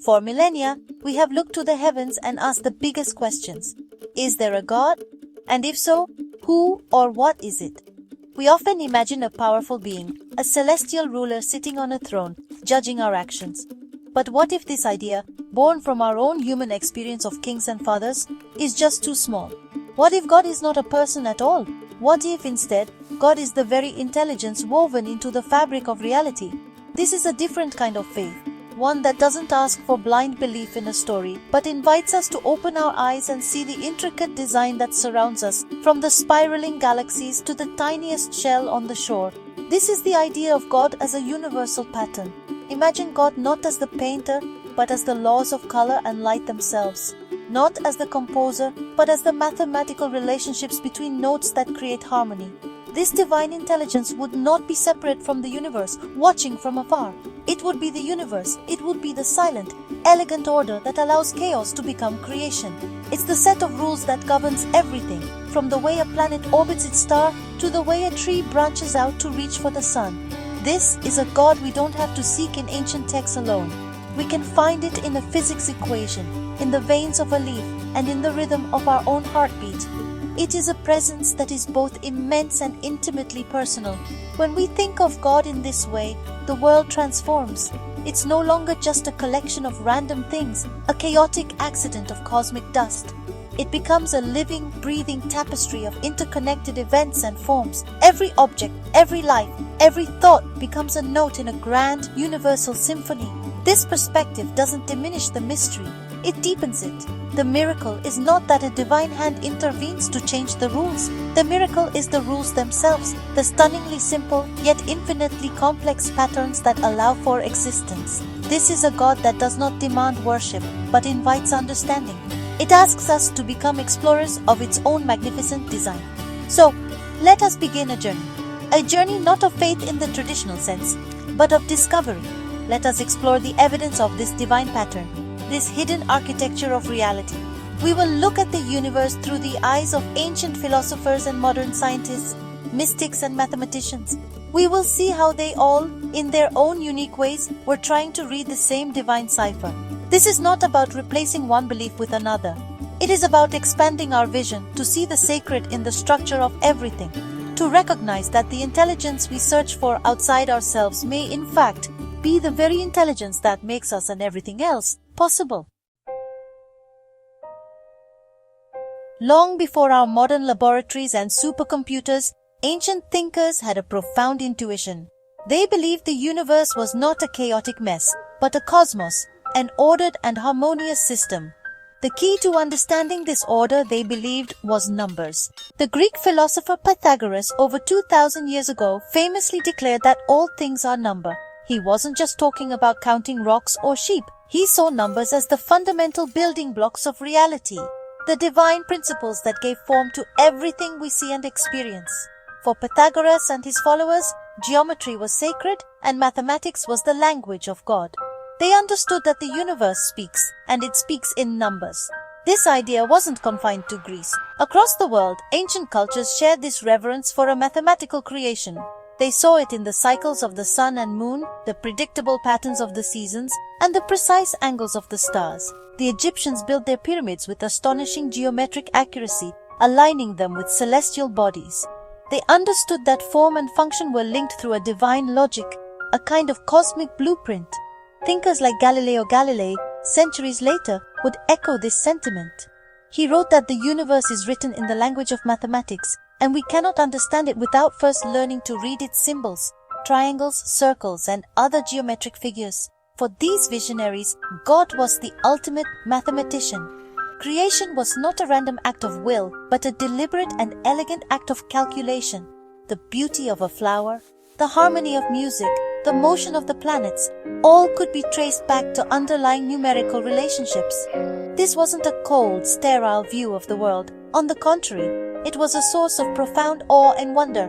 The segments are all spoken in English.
For millennia, we have looked to the heavens and asked the biggest questions. Is there a God? And if so, who or what is it? We often imagine a powerful being, a celestial ruler sitting on a throne, judging our actions. But what if this idea, born from our own human experience of kings and fathers, is just too small? What if God is not a person at all? What if instead, God is the very intelligence woven into the fabric of reality? This is a different kind of faith, one that doesn't ask for blind belief in a story, but invites us to open our eyes and see the intricate design that surrounds us, from the spiraling galaxies to the tiniest shell on the shore. This is the idea of God as a universal pattern. Imagine God not as the painter, but as the laws of color and light themselves. Not as the composer, but as the mathematical relationships between notes that create harmony. This divine intelligence would not be separate from the universe, watching from afar. It would be the universe, it would be the silent, elegant order that allows chaos to become creation. It's the set of rules that governs everything, from the way a planet orbits its star to the way a tree branches out to reach for the sun. This is a God we don't have to seek in ancient texts alone. We can find it in a physics equation, in the veins of a leaf, and in the rhythm of our own heartbeat. It is a presence that is both immense and intimately personal. When we think of God in this way, the world transforms. It's no longer just a collection of random things, a chaotic accident of cosmic dust. It becomes a living, breathing tapestry of interconnected events and forms. Every object, every life, every thought becomes a note in a grand, universal symphony. This perspective doesn't diminish the mystery, it deepens it. The miracle is not that a divine hand intervenes to change the rules. The miracle is the rules themselves, the stunningly simple yet infinitely complex patterns that allow for existence. This is a God that does not demand worship, but invites understanding. It asks us to become explorers of its own magnificent design. So, let us begin a journey. A journey not of faith in the traditional sense, but of discovery. Let us explore the evidence of this divine pattern, this hidden architecture of reality. We will look at the universe through the eyes of ancient philosophers and modern scientists, mystics and mathematicians. We will see how they all, in their own unique ways, were trying to read the same divine cipher. This is not about replacing one belief with another. It is about expanding our vision to see the sacred in the structure of everything, to recognize that the intelligence we search for outside ourselves may in fact be the very intelligence that makes us and everything else possible. Long before our modern laboratories and supercomputers, ancient thinkers had a profound intuition. They believed the universe was not a chaotic mess, but a cosmos, an ordered and harmonious system. The key to understanding this order, they believed, was numbers. The Greek philosopher Pythagoras, over 2,000 years ago, famously declared that all things are number. He wasn't just talking about counting rocks or sheep. He saw numbers as the fundamental building blocks of reality, the divine principles that gave form to everything we see and experience. For Pythagoras and his followers, geometry was sacred and mathematics was the language of God. They understood that the universe speaks, and it speaks in numbers. This idea wasn't confined to Greece. Across the world, ancient cultures shared this reverence for a mathematical creation. They saw it in the cycles of the sun and moon, the predictable patterns of the seasons, and the precise angles of the stars. The Egyptians built their pyramids with astonishing geometric accuracy, aligning them with celestial bodies. They understood that form and function were linked through a divine logic, a kind of cosmic blueprint. Thinkers like Galileo Galilei, centuries later, would echo this sentiment. He wrote that the universe is written in the language of mathematics, and we cannot understand it without first learning to read its symbols, triangles, circles, and other geometric figures. For these visionaries, God was the ultimate mathematician. Creation was not a random act of will, but a deliberate and elegant act of calculation. The beauty of a flower, the harmony of music, the motion of the planets, all could be traced back to underlying numerical relationships. This wasn't a cold, sterile view of the world. On the contrary, it was a source of profound awe and wonder.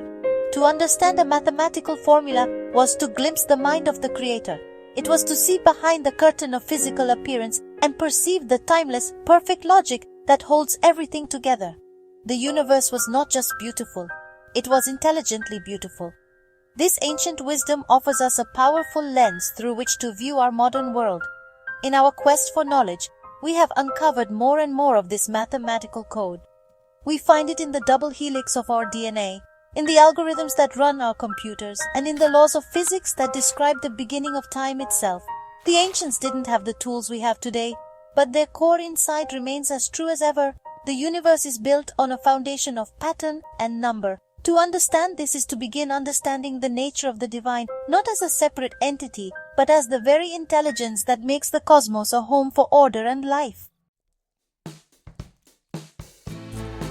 To understand a mathematical formula was to glimpse the mind of the Creator. It was to see behind the curtain of physical appearance and perceive the timeless, perfect logic that holds everything together. The universe was not just beautiful, it was intelligently beautiful. This ancient wisdom offers us a powerful lens through which to view our modern world. In our quest for knowledge, we have uncovered more and more of this mathematical code. We find it in the double helix of our DNA, in the algorithms that run our computers, and in the laws of physics that describe the beginning of time itself. The ancients didn't have the tools we have today, but their core insight remains as true as ever. The universe is built on a foundation of pattern and number. To understand this is to begin understanding the nature of the divine, not as a separate entity, but as the very intelligence that makes the cosmos a home for order and life.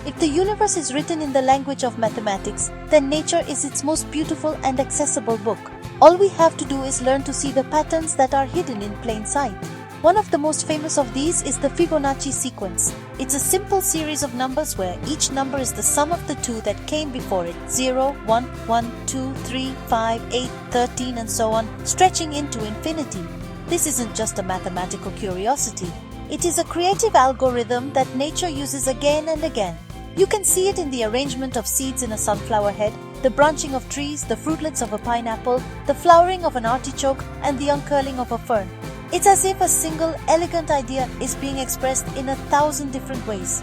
If the universe is written in the language of mathematics, then nature is its most beautiful and accessible book. All we have to do is learn to see the patterns that are hidden in plain sight. One of the most famous of these is the Fibonacci sequence. It's a simple series of numbers where each number is the sum of the two that came before it, 0, 1, 1, 2, 3, 5, 8, 13 and so on, stretching into infinity. This isn't just a mathematical curiosity. It is a creative algorithm that nature uses again and again. You can see it in the arrangement of seeds in a sunflower head, the branching of trees, the fruitlets of a pineapple, the flowering of an artichoke, and the uncurling of a fern. It's as if a single, elegant idea is being expressed in 1,000 different ways.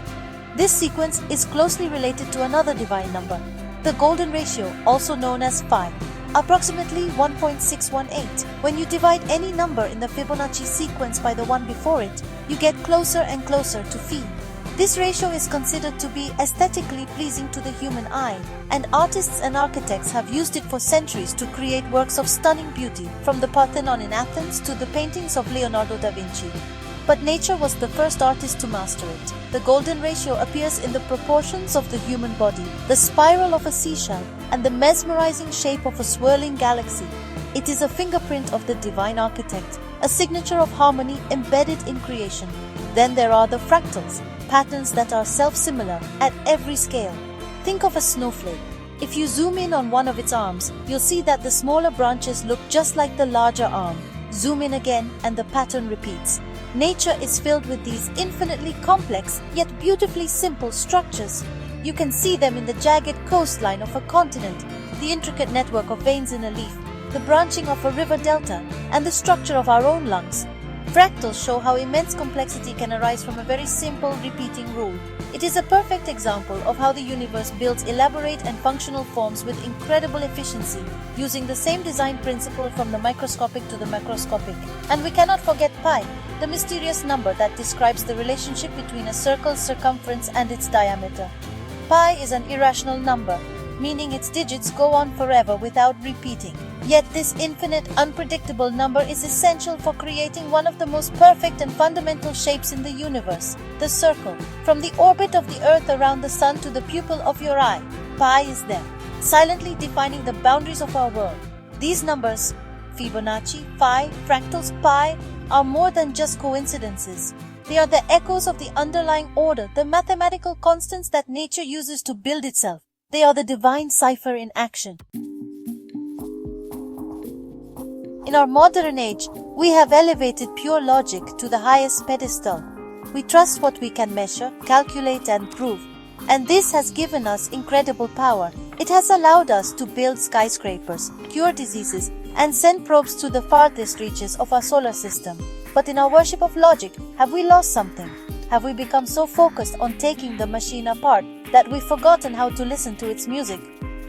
This sequence is closely related to another divine number, the golden ratio, also known as pi, approximately 1.618. When you divide any number in the Fibonacci sequence by the one before it, you get closer and closer to phi. This ratio is considered to be aesthetically pleasing to the human eye, and artists and architects have used it for centuries to create works of stunning beauty, from the Parthenon in Athens to the paintings of Leonardo da Vinci. But nature was the first artist to master it. The golden ratio appears in the proportions of the human body, the spiral of a seashell, and the mesmerizing shape of a swirling galaxy. It is a fingerprint of the divine architect, a signature of harmony embedded in creation. Then there are the fractals, patterns that are self-similar at every scale. Think of a snowflake. If you zoom in on one of its arms, you'll see that the smaller branches look just like the larger arm. Zoom in again and the pattern repeats. Nature is filled with these infinitely complex yet beautifully simple structures. You can see them in the jagged coastline of a continent, the intricate network of veins in a leaf, the branching of a river delta, and the structure of our own lungs. Fractals show how immense complexity can arise from a very simple repeating rule. It is a perfect example of how the universe builds elaborate and functional forms with incredible efficiency, using the same design principle from the microscopic to the macroscopic. And we cannot forget pi, the mysterious number that describes the relationship between a circle's circumference and its diameter. Pi is an irrational number, meaning its digits go on forever without repeating. Yet this infinite, unpredictable number is essential for creating one of the most perfect and fundamental shapes in the universe, the circle. From the orbit of the Earth around the Sun to the pupil of your eye, pi is there, silently defining the boundaries of our world. These numbers, Fibonacci, phi, fractals, pi, are more than just coincidences. They are the echoes of the underlying order, the mathematical constants that nature uses to build itself. They are the divine cipher in action. In our modern age, we have elevated pure logic to the highest pedestal. We trust what we can measure, calculate and prove. And this has given us incredible power. It has allowed us to build skyscrapers, cure diseases, and send probes to the farthest reaches of our solar system. But in our worship of logic, have we lost something? Have we become so focused on taking the machine apart that we've forgotten how to listen to its music?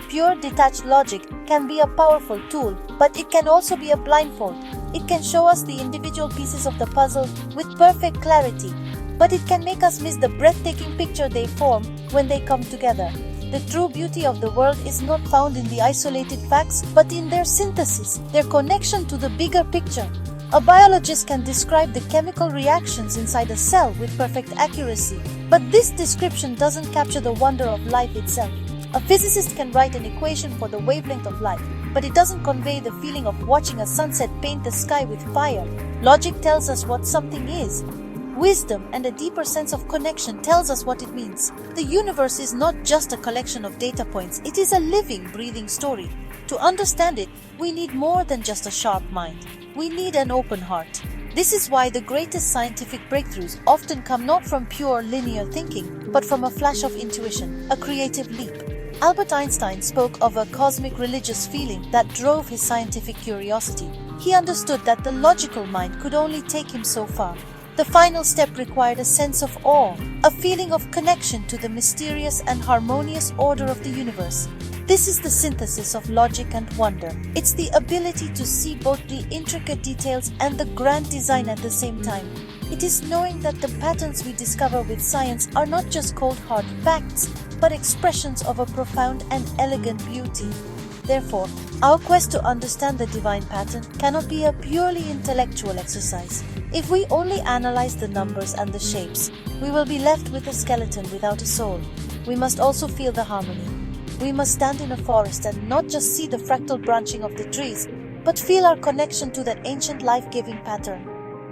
Pure detached logic can be a powerful tool, but it can also be a blindfold. It can show us the individual pieces of the puzzle with perfect clarity, but it can make us miss the breathtaking picture they form when they come together. The true beauty of the world is not found in the isolated facts, but in their synthesis, their connection to the bigger picture. A biologist can describe the chemical reactions inside a cell with perfect accuracy, but this description doesn't capture the wonder of life itself. A physicist can write an equation for the wavelength of light, but it doesn't convey the feeling of watching a sunset paint the sky with fire. Logic tells us what something is. Wisdom and a deeper sense of connection tells us what it means. The universe is not just a collection of data points, it is a living, breathing story. To understand it, we need more than just a sharp mind. We need an open heart. This is why the greatest scientific breakthroughs often come not from pure linear thinking, but from a flash of intuition, a creative leap. Albert Einstein spoke of a cosmic religious feeling that drove his scientific curiosity. He understood that the logical mind could only take him so far. The final step required a sense of awe, a feeling of connection to the mysterious and harmonious order of the universe. This is the synthesis of logic and wonder. It's the ability to see both the intricate details and the grand design at the same time. It is knowing that the patterns we discover with science are not just cold hard facts, but expressions of a profound and elegant beauty. Therefore, our quest to understand the divine pattern cannot be a purely intellectual exercise. If we only analyze the numbers and the shapes, we will be left with a skeleton without a soul. We must also feel the harmony. We must stand in a forest and not just see the fractal branching of the trees, but feel our connection to that ancient life-giving pattern.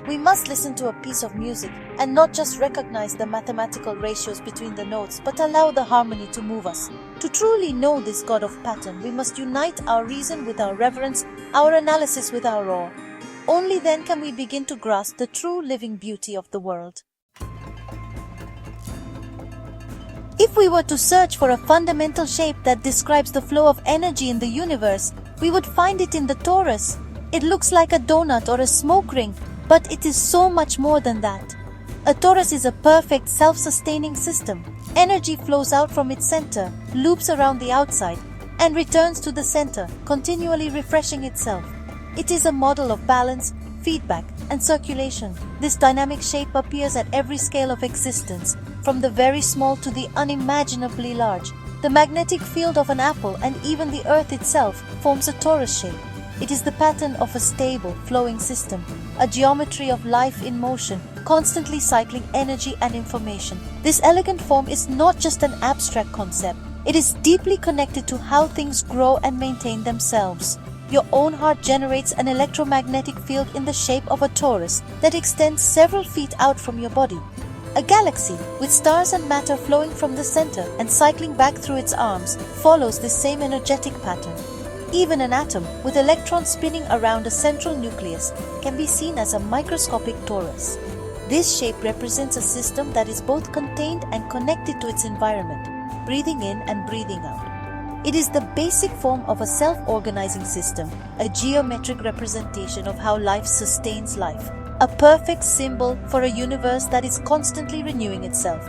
We must listen to a piece of music and not just recognize the mathematical ratios between the notes, but allow the harmony to move us. To truly know this God of pattern, we must unite our reason with our reverence, our analysis with our awe. Only then can we begin to grasp the true living beauty of the world. If we were to search for a fundamental shape that describes the flow of energy in the universe, we would find it in the torus. It looks like a donut or a smoke ring, but it is so much more than that. A torus is a perfect self-sustaining system. Energy flows out from its center, loops around the outside, and returns to the center, continually refreshing itself. It is a model of balance, feedback, and circulation. This dynamic shape appears at every scale of existence, from the very small to the unimaginably large. The magnetic field of an apple and even the earth itself forms a torus shape. It is the pattern of a stable, flowing system, a geometry of life in motion, constantly cycling energy and information. This elegant form is not just an abstract concept. It is deeply connected to how things grow and maintain themselves. Your own heart generates an electromagnetic field in the shape of a torus that extends several feet out from your body. A galaxy, with stars and matter flowing from the center and cycling back through its arms, follows this same energetic pattern. Even an atom, with electrons spinning around a central nucleus, can be seen as a microscopic torus. This shape represents a system that is both contained and connected to its environment, breathing in and breathing out. It is the basic form of a self-organizing system, a geometric representation of how life sustains life, a perfect symbol for a universe that is constantly renewing itself.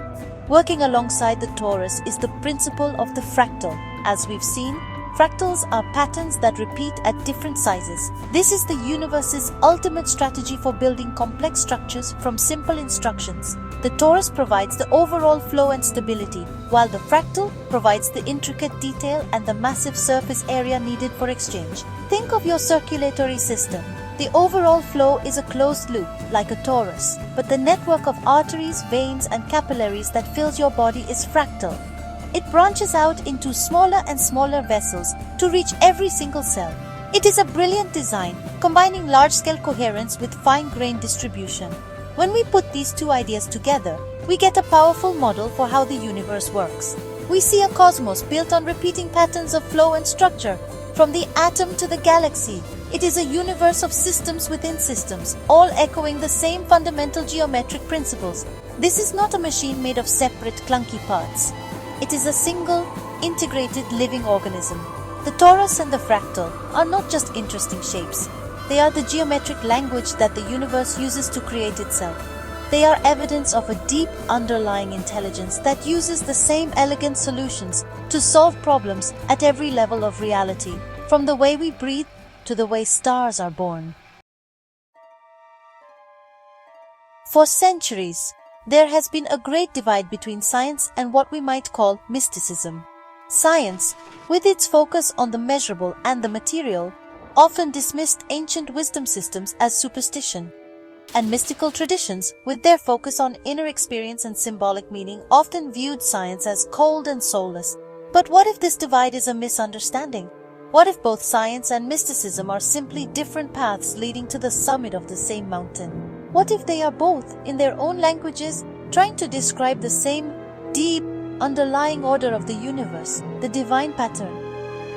Working alongside the torus is the principle of the fractal. As we've seen, fractals are patterns that repeat at different sizes. This is the universe's ultimate strategy for building complex structures from simple instructions. The torus provides the overall flow and stability, while the fractal provides the intricate detail and the massive surface area needed for exchange. Think of your circulatory system. The overall flow is a closed loop, like a torus, but the network of arteries, veins, and capillaries that fills your body is fractal. It branches out into smaller and smaller vessels to reach every single cell. It is a brilliant design, combining large-scale coherence with fine-grained distribution. When we put these two ideas together, we get a powerful model for how the universe works. We see a cosmos built on repeating patterns of flow and structure, from the atom to the galaxy. It is a universe of systems within systems, all echoing the same fundamental geometric principles. This is not a machine made of separate, clunky parts. It is a single, integrated living organism. The torus and the fractal are not just interesting shapes. They are the geometric language that the universe uses to create itself. They are evidence of a deep underlying intelligence that uses the same elegant solutions to solve problems at every level of reality, from the way we breathe to the way stars are born. For centuries, there has been a great divide between science and what we might call mysticism. Science, with its focus on the measurable and the material, often dismissed ancient wisdom systems as superstition. And mystical traditions, with their focus on inner experience and symbolic meaning, often viewed science as cold and soulless. But what if this divide is a misunderstanding? What if both science and mysticism are simply different paths leading to the summit of the same mountain? What if they are both, in their own languages, trying to describe the same deep, underlying order of the universe, the divine pattern?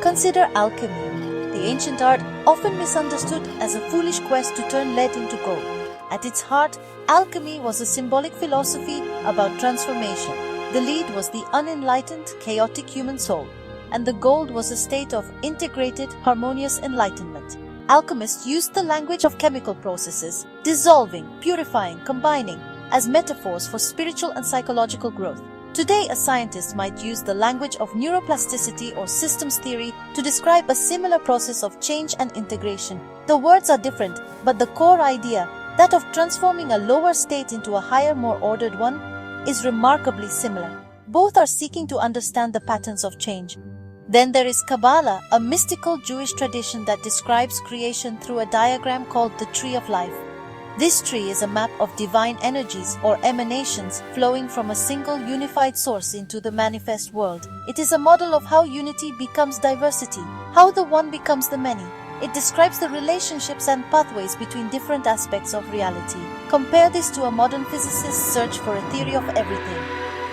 Consider alchemy, the ancient art often misunderstood as a foolish quest to turn lead into gold. At its heart, alchemy was a symbolic philosophy about transformation. The lead was the unenlightened, chaotic human soul, and the gold was a state of integrated, harmonious enlightenment. Alchemists used the language of chemical processes, dissolving, purifying, combining, as metaphors for spiritual and psychological growth. Today, a scientist might use the language of neuroplasticity or systems theory to describe a similar process of change and integration. The words are different, but the core idea, that of transforming a lower state into a higher, more ordered one, is remarkably similar. Both are seeking to understand the patterns of change. Then there is Kabbalah, a mystical Jewish tradition that describes creation through a diagram called the Tree of Life. This tree is a map of divine energies or emanations flowing from a single unified source into the manifest world. It is a model of how unity becomes diversity, how the one becomes the many. It describes the relationships and pathways between different aspects of reality. Compare this to a modern physicist's search for a theory of everything.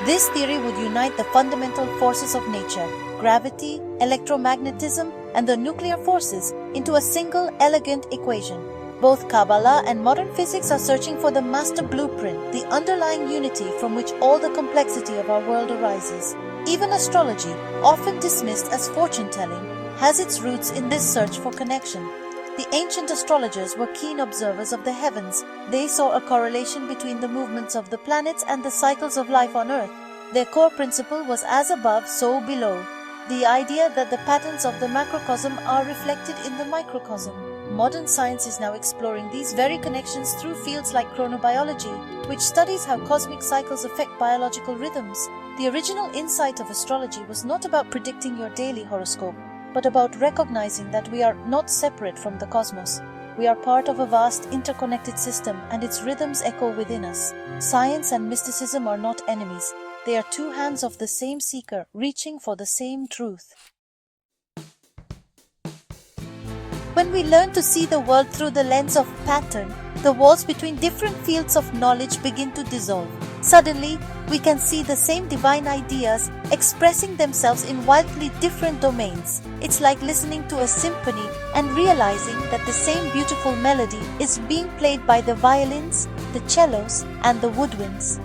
This theory would unite the fundamental forces of nature, gravity, electromagnetism, and the nuclear forces, into a single elegant equation. Both Kabbalah and modern physics are searching for the master blueprint, the underlying unity from which all the complexity of our world arises. Even astrology, often dismissed as fortune-telling, has its roots in this search for connection. The ancient astrologers were keen observers of the heavens. They saw a correlation between the movements of the planets and the cycles of life on Earth. Their core principle was as above, so below. The idea that the patterns of the macrocosm are reflected in the microcosm. Modern science is now exploring these very connections through fields like chronobiology, which studies how cosmic cycles affect biological rhythms. The original insight of astrology was not about predicting your daily horoscope, but about recognizing that we are not separate from the cosmos. We are part of a vast interconnected system, and its rhythms echo within us. Science and mysticism are not enemies. They are two hands of the same seeker, reaching for the same truth. When we learn to see the world through the lens of pattern, the walls between different fields of knowledge begin to dissolve. Suddenly, we can see the same divine ideas expressing themselves in wildly different domains. It's like listening to a symphony and realizing that the same beautiful melody is being played by the violins, the cellos, and the woodwinds.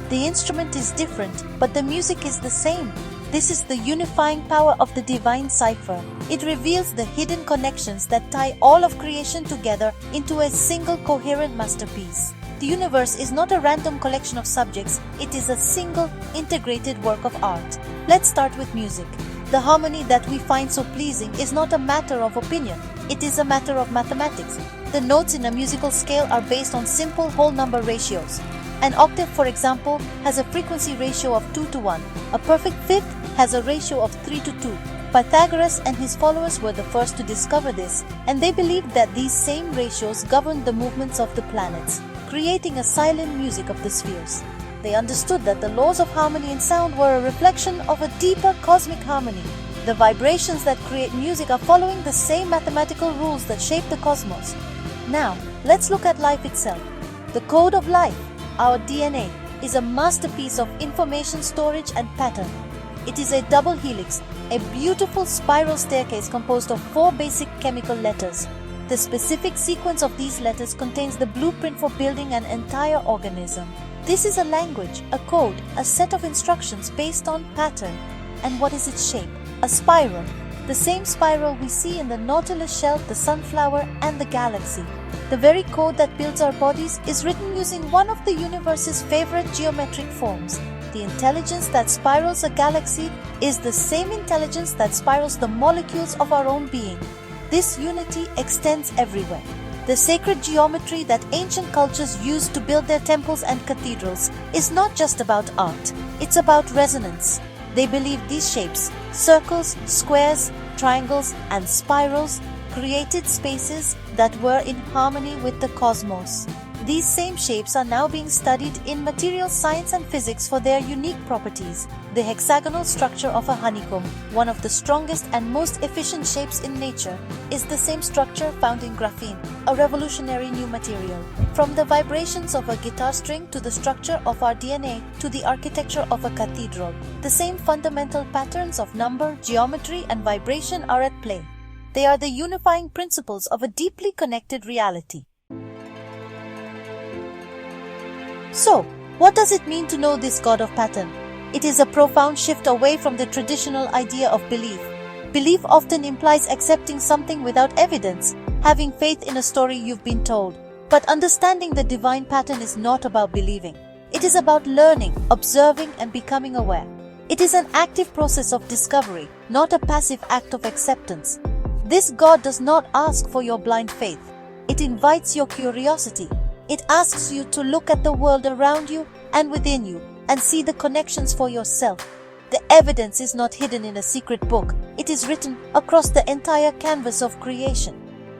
The instrument is different, but the music is the same. This is the unifying power of the divine cipher. It reveals the hidden connections that tie all of creation together into a single coherent masterpiece. The universe is not a random collection of subjects, it is a single, integrated work of art. Let's start with music. The harmony that we find so pleasing is not a matter of opinion, it is a matter of mathematics. The notes in a musical scale are based on simple whole number ratios. An octave, for example, has a frequency ratio of 2 to 1. A perfect fifth has a ratio of 3 to 2. Pythagoras and his followers were the first to discover this, and they believed that these same ratios governed the movements of the planets, creating a silent music of the spheres. They understood that the laws of harmony in sound were a reflection of a deeper cosmic harmony. The vibrations that create music are following the same mathematical rules that shape the cosmos. Now, let's look at life itself. The code of life, our DNA, is a masterpiece of information storage and pattern. It is a double helix, a beautiful spiral staircase composed of 4 basic chemical letters. The specific sequence of these letters contains the blueprint for building an entire organism. This is a language, a code, a set of instructions based on pattern. And what is its shape? A spiral. The same spiral we see in the nautilus shell, the sunflower, and the galaxy. The very code that builds our bodies is written using one of the universe's favorite geometric forms. The intelligence that spirals a galaxy is the same intelligence that spirals the molecules of our own being. This unity extends everywhere. The sacred geometry that ancient cultures used to build their temples and cathedrals is not just about art, it's about resonance. They believed these shapes, circles, squares, triangles, and spirals, created spaces that were in harmony with the cosmos. These same shapes are now being studied in material science and physics for their unique properties. The hexagonal structure of a honeycomb, one of the strongest and most efficient shapes in nature, is the same structure found in graphene, a revolutionary new material. From the vibrations of a guitar string to the structure of our DNA to the architecture of a cathedral, the same fundamental patterns of number, geometry, and vibration are at play. They are the unifying principles of a deeply connected reality. So, what does it mean to know this God of pattern? It is a profound shift away from the traditional idea of belief. Belief often implies accepting something without evidence, having faith in a story you've been told. But understanding the divine pattern is not about believing. It is about learning, observing, and becoming aware. It is an active process of discovery, not a passive act of acceptance. This God does not ask for your blind faith. It invites your curiosity. It asks you to look at the world around you and within you and see the connections for yourself. The evidence is not hidden in a secret book. It is written across the entire canvas of creation.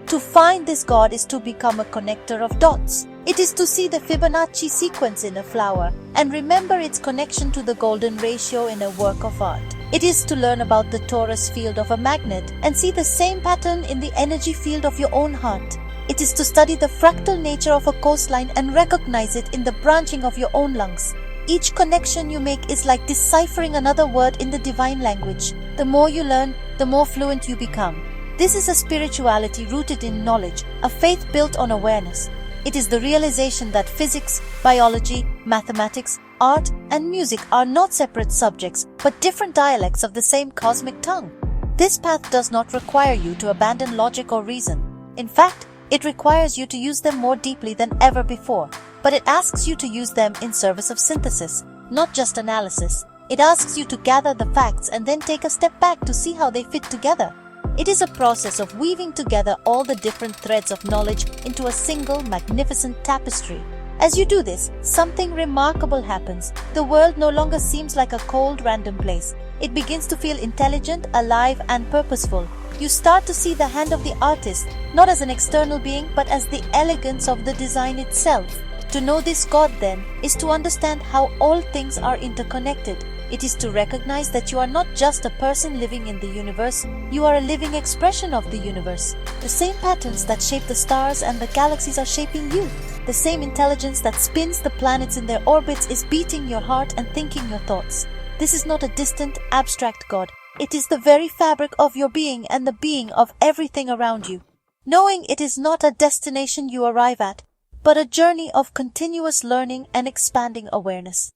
To find this God is to become a connector of dots. It is to see the Fibonacci sequence in a flower and remember its connection to the golden ratio in a work of art. It is to learn about the torus field of a magnet and see the same pattern in the energy field of your own heart. It is to study the fractal nature of a coastline and recognize it in the branching of your own lungs. Each connection you make is like deciphering another word in the divine language. The more you learn, the more fluent you become. This is a spirituality rooted in knowledge, a faith built on awareness. It is the realization that physics, biology, mathematics, art, and music are not separate subjects, but different dialects of the same cosmic tongue. This path does not require you to abandon logic or reason. In fact, it requires you to use them more deeply than ever before. But it asks you to use them in service of synthesis, not just analysis. It asks you to gather the facts and then take a step back to see how they fit together. It is a process of weaving together all the different threads of knowledge into a single magnificent tapestry. As you do this, something remarkable happens. The world no longer seems like a cold, random place. It begins to feel intelligent, alive, and purposeful. You start to see the hand of the artist, not as an external being, but as the elegance of the design itself. To know this God, then, is to understand how all things are interconnected. It is to recognize that you are not just a person living in the universe, you are a living expression of the universe. The same patterns that shape the stars and the galaxies are shaping you. The same intelligence that spins the planets in their orbits is beating your heart and thinking your thoughts. This is not a distant, abstract God. It is the very fabric of your being and the being of everything around you. Knowing it is not a destination you arrive at, but a journey of continuous learning and expanding awareness.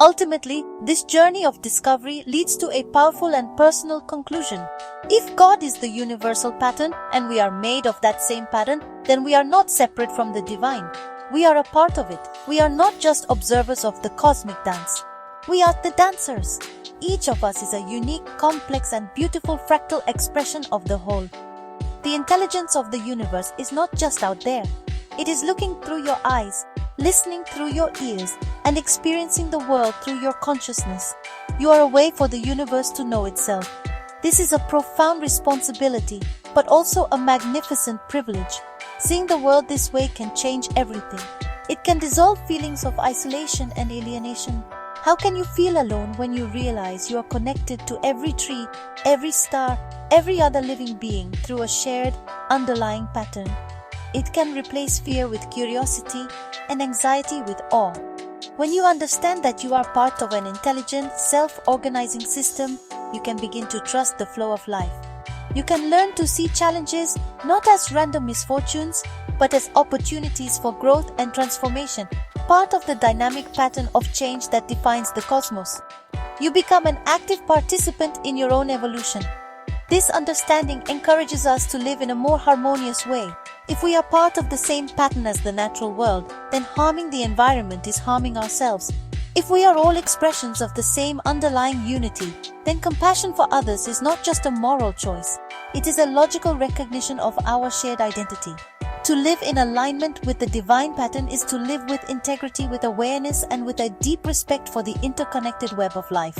Ultimately, this journey of discovery leads to a powerful and personal conclusion. If God is the universal pattern and we are made of that same pattern, then we are not separate from the divine. We are a part of it. We are not just observers of the cosmic dance. We are the dancers. Each of us is a unique, complex, and beautiful fractal expression of the whole. The intelligence of the universe is not just out there. It is looking through your eyes, listening through your ears, and experiencing the world through your consciousness. You are a way for the universe to know itself. This is a profound responsibility, but also a magnificent privilege. Seeing the world this way can change everything. It can dissolve feelings of isolation and alienation. How can you feel alone when you realize you are connected to every tree, every star, every other living being through a shared, underlying pattern? It can replace fear with curiosity and anxiety with awe. When you understand that you are part of an intelligent, self-organizing system, you can begin to trust the flow of life. You can learn to see challenges not as random misfortunes, but as opportunities for growth and transformation, part of the dynamic pattern of change that defines the cosmos. You become an active participant in your own evolution. This understanding encourages us to live in a more harmonious way. If we are part of the same pattern as the natural world, then harming the environment is harming ourselves. If we are all expressions of the same underlying unity, then compassion for others is not just a moral choice. It is a logical recognition of our shared identity. To live in alignment with the divine pattern is to live with integrity, with awareness, and with a deep respect for the interconnected web of life.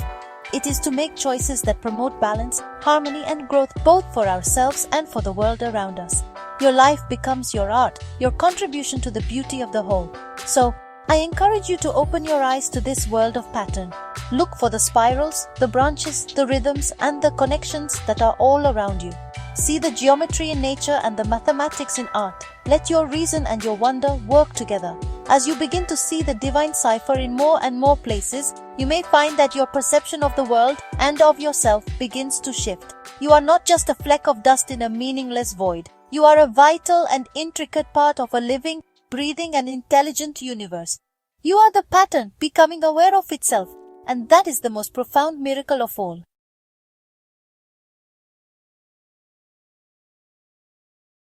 It is to make choices that promote balance, harmony, and growth both for ourselves and for the world around us. Your life becomes your art, your contribution to the beauty of the whole. So, I encourage you to open your eyes to this world of pattern. Look for the spirals, the branches, the rhythms, and the connections that are all around you. See the geometry in nature and the mathematics in art. Let your reason and your wonder work together. As you begin to see the divine cipher in more and more places, you may find that your perception of the world and of yourself begins to shift. You are not just a fleck of dust in a meaningless void. You are a vital and intricate part of a living, breathing, and intelligent universe. You are the pattern becoming aware of itself, and that is the most profound miracle of all.